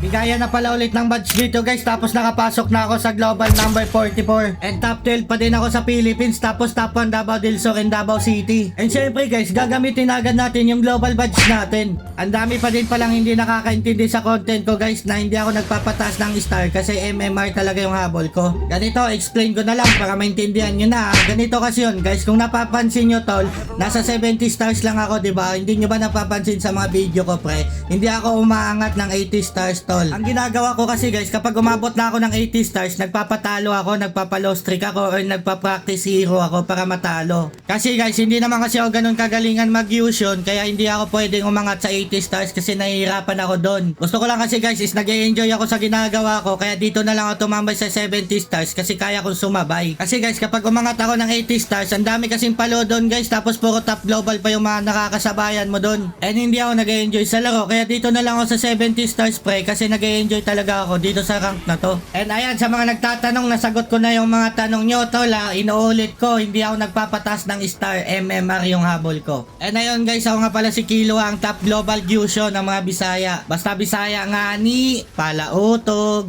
Bigaya na pala ulit ng badge dito guys, tapos nakapasok na ako sa global number 44. And top 12 pa din ako sa Philippines, tapos top 1 Davao del Sur and Davao City. And syempre guys, gagamitin agad natin yung global badge natin. Ang dami pa din palang hindi nakakaintindi sa content ko guys, na hindi ako nagpapataas ng star kasi MMR talaga yung habol ko. Ganito, explain ko na lang para maintindihan nyo na. Ganito kasi yun guys, kung napapansin nyo tol, nasa 70 stars lang ako, diba? Hindi nyo ba napapansin sa mga video ko pre? Hindi ako umaangat ng 80 stars tol. Ang ginagawa ko kasi guys, kapag umabot na ako ng 80 stars, nagpapatalo ako, nagpapalow streak ako, or nagpa-practice hero ako para matalo. Kasi guys, hindi naman kasi ako ganun kagalingan mag-fusion, kaya hindi ako pwedeng umangat sa 80 stars kasi nahihirapan ako doon. Gusto ko lang kasi guys is nag-enjoy ako sa ginagawa ko, kaya dito na lang ako tumambay sa 70 stars kasi kaya kong sumabay. Kasi guys, kapag umangat ako ng 80 stars, ang dami kasing palo doon guys, tapos puro top global pa yung mga nakakasabayan mo doon. And hindi ako nag-enjoy sa laro, kaya dito na lang ako sa 70 stars pre, kasi nag-enjoy talaga ako dito sa rank na to. And ayan, sa mga nagtatanong, nasagot ko na yung mga tanong nyo tol ha. Inuulit ko, hindi ako nagpapatas ng star, MMR yung habol ko. And ayun guys, ako nga pala si Kilo, ang top global fusion ng mga Bisaya. Basta Bisaya nga ni Palautog.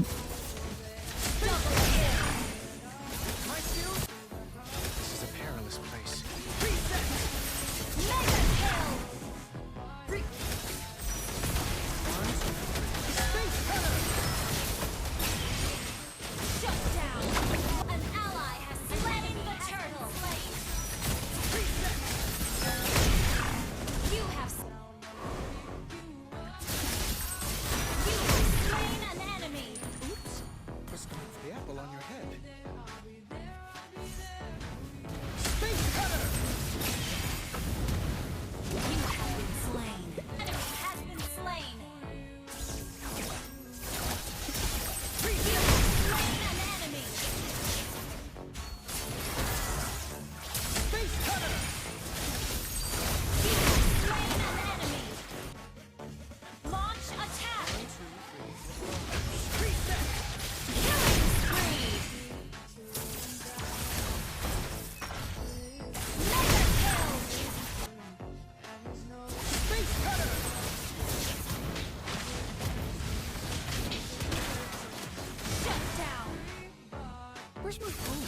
Where's my phone?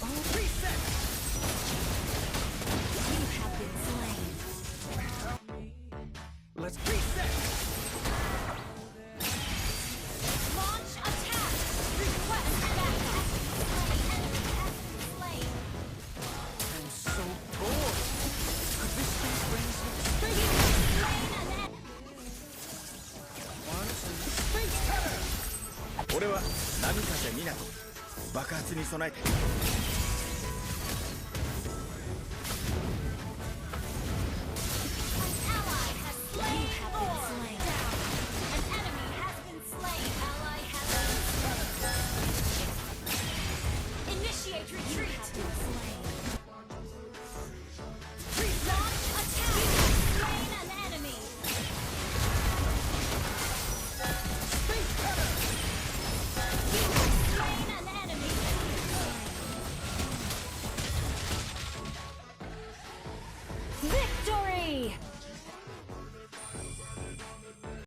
Oh, reset! You have been slain. Let's reset! Launch attack! Request backup! Enemy has been slain. I'm so bored! Could this be friends with space? You have slain an enemy. One, two, space cutter! 俺は波風湊爆発に備えて